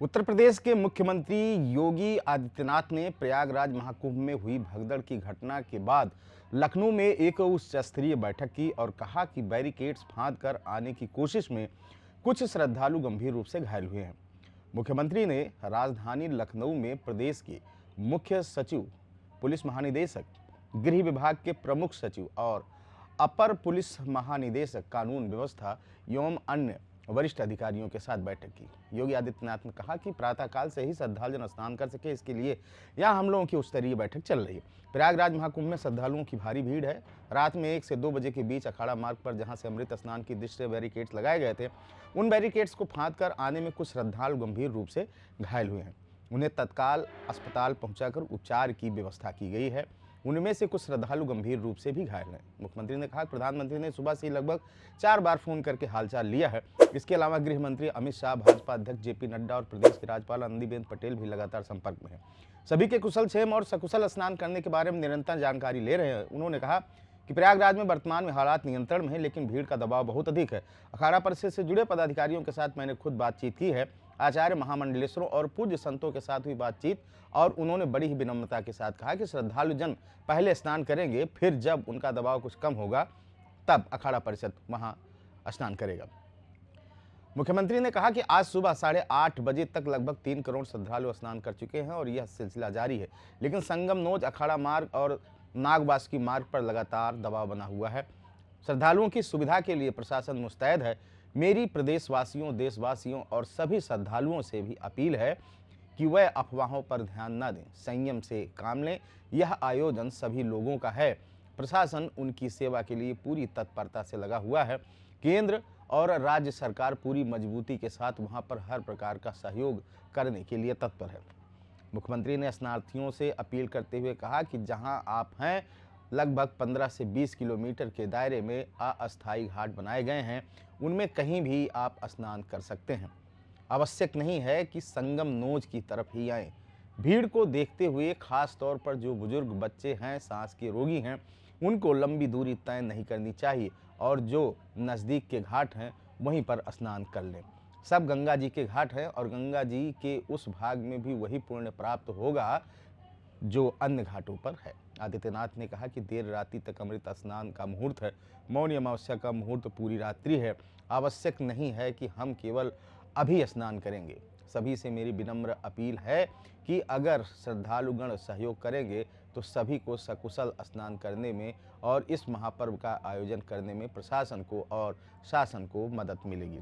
उत्तर प्रदेश के मुख्यमंत्री योगी आदित्यनाथ ने प्रयागराज महाकुंभ में हुई भगदड़ की घटना के बाद लखनऊ में एक उच्च स्तरीय बैठक की और कहा कि बैरिकेड्स फांद कर आने की कोशिश में कुछ श्रद्धालु गंभीर रूप से घायल हुए हैं। मुख्यमंत्री ने राजधानी लखनऊ में प्रदेश के मुख्य सचिव, पुलिस महानिदेशक, गृह विभाग के प्रमुख सचिव और अपर पुलिस महानिदेशक कानून व्यवस्था एवं अन्य वरिष्ठ अधिकारियों के साथ बैठक की। योगी आदित्यनाथ ने कहा कि प्रातःकाल से ही श्रद्धालुजन स्नान कर सके, इसके लिए यहां हम लोगों की उच्च स्तरीय बैठक चल रही है। प्रयागराज महाकुंभ में श्रद्धालुओं की भारी भीड़ है। रात में 1 से 2 बजे के बीच अखाड़ा मार्ग पर जहां से अमृत स्नान की दृष्टि से बैरिकेड्स लगाए गए थे, उन बैरिकेड्स को फांद कर आने में कुछ श्रद्धालु गंभीर रूप से घायल हुए हैं। उन्हें तत्काल अस्पताल पहुंचाकर उपचार की व्यवस्था की गई है। उनमें से कुछ श्रद्धालु गंभीर रूप से भी घायल हैं। मुख्यमंत्री ने कहा कि प्रधानमंत्री ने सुबह से ही लगभग 4 बार फोन करके हालचाल लिया है। इसके अलावा गृह मंत्री अमित शाह, भाजपा अध्यक्ष जेपी नड्डा और प्रदेश की राज्यपाल आनंदीबेन पटेल भी लगातार संपर्क में हैं। सभी के कुशल क्षेम और सकुशल स्नान करने के बारे में निरंतर जानकारी ले रहे हैं। उन्होंने कहा कि प्रयागराज में वर्तमान में हालात नियंत्रण में है, लेकिन भीड़ का दबाव बहुत अधिक है। अखाड़ा परिषद से जुड़े पदाधिकारियों के साथ मैंने खुद बातचीत की है। आचार्य, महामंडलेश्वरों और पूज्य संतों के साथ हुई बातचीत और उन्होंने बड़ी ही विनम्रता के साथ कहा कि श्रद्धालु जन पहले स्नान करेंगे, फिर जब उनका दबाव कुछ कम होगा तब अखाड़ा परिषद वहां स्नान करेगा। मुख्यमंत्री ने कहा कि आज सुबह 8:30 बजे तक लगभग 3 करोड़ श्रद्धालु स्नान कर चुके हैं और यह सिलसिला जारी है, लेकिन संगम, नोज, अखाड़ा मार्ग और नागवासुकी मार्ग पर लगातार दबाव बना हुआ है। श्रद्धालुओं की सुविधा के लिए प्रशासन मुस्तैद है। मेरी प्रदेशवासियों, देशवासियों और सभी श्रद्धालुओं से भी अपील है कि वह अफवाहों पर ध्यान न दें, संयम से काम लें। यह आयोजन सभी लोगों का है। प्रशासन उनकी सेवा के लिए पूरी तत्परता से लगा हुआ है। केंद्र और राज्य सरकार पूरी मजबूती के साथ वहां पर हर प्रकार का सहयोग करने के लिए तत्पर है। मुख्यमंत्री ने स्नानार्थियों से अपील करते हुए कहा कि जहां आप हैं, लगभग 15 से 20 किलोमीटर के दायरे में अस्थायी घाट बनाए गए हैं, उनमें कहीं भी आप स्नान कर सकते हैं। आवश्यक नहीं है कि संगम, नोज की तरफ ही आएं। भीड़ को देखते हुए खास तौर पर जो बुजुर्ग, बच्चे हैं, सांस के रोगी हैं, उनको लंबी दूरी तय नहीं करनी चाहिए और जो नज़दीक के घाट हैं वहीं पर स्नान कर लें। सब गंगा जी के घाट हैं और गंगा जी के उस भाग में भी वही पुण्य प्राप्त होगा जो अन्य घाटों पर है। आदित्यनाथ ने कहा कि देर रात्रि तक अमृत स्नान का मुहूर्त है। मौनी अमावस्या का मुहूर्त पूरी रात्रि है। आवश्यक नहीं है कि हम केवल अभी स्नान करेंगे। सभी से मेरी विनम्र अपील है कि अगर श्रद्धालुगण सहयोग करेंगे तो सभी को सकुशल स्नान करने में और इस महापर्व का आयोजन करने में प्रशासन को और शासन को मदद मिलेगी।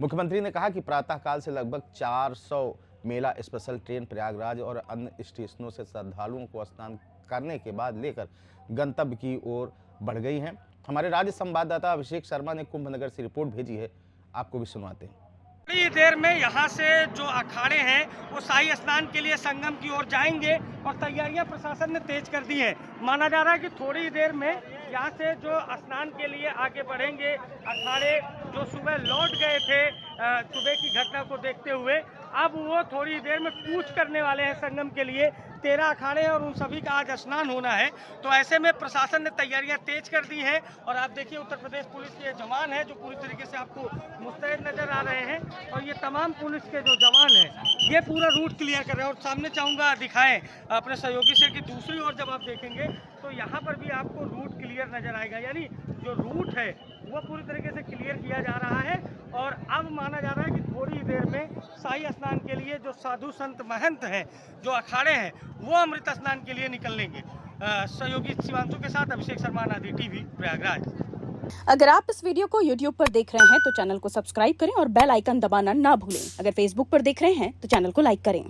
मुख्यमंत्री ने कहा कि प्रातःकाल से लगभग 400 मेला स्पेशल ट्रेन प्रयागराज और अन्य स्टेशनों से श्रद्धालुओं को स्नान करने के बाद लेकर गंतव्य की ओर बढ़ गई हैं। हमारे राज्य संवाददाता अभिषेक शर्मा ने कुंभनगर से रिपोर्ट भेजी है, आपको भी सुनवाते हैं। थोड़ी देर में यहाँ से जो अखाड़े हैं वो शाही स्नान के लिए संगम की ओर जाएंगे और तैयारियां प्रशासन ने तेज कर दी हैं। माना जा रहा है कि थोड़ी देर में यहाँ से जो स्नान के लिए आगे बढ़ेंगे अखाड़े जो सुबह लौट गए थे सुबह की घटना को देखते हुए, अब वो थोड़ी देर में कूच करने वाले हैं संगम के लिए। 13 अखाड़े हैं और उन सभी का आज स्नान होना है, तो ऐसे में प्रशासन ने तैयारियां तेज कर दी हैं। और आप देखिए उत्तर प्रदेश पुलिस के जवान हैं जो पूरी तरीके से आपको मुस्तैद नजर आ रहे हैं और ये तमाम पुलिस के जो जवान हैं ये पूरा रूट क्लियर कर रहे हैं। और सामने चाहूँगा दिखाएं अपने सहयोगी से कि दूसरी ओर जब आप देखेंगे तो यहाँ पर भी आपको रूट क्लियर नजर आएगा, यानी जो रूट है वो पूरी तरीके से क्लियर किया जा रहा है। और अब माना जा रहा है कि थोड़ी देर में शाही स्नान के लिए जो साधु संत महंत हैं, जो अखाड़े हैं, वो अमृत स्नान के लिए निकलेंगे। सहयोगी शिवांशु के साथ अभिषेक शर्मा, नादी टीवी, प्रयागराज। अगर आप इस वीडियो को YouTube पर देख रहे हैं तो चैनल को सब्सक्राइब करें और बेल आइकन दबाना ना भूलें। अगर Facebook पर देख रहे हैं तो चैनल को लाइक करें।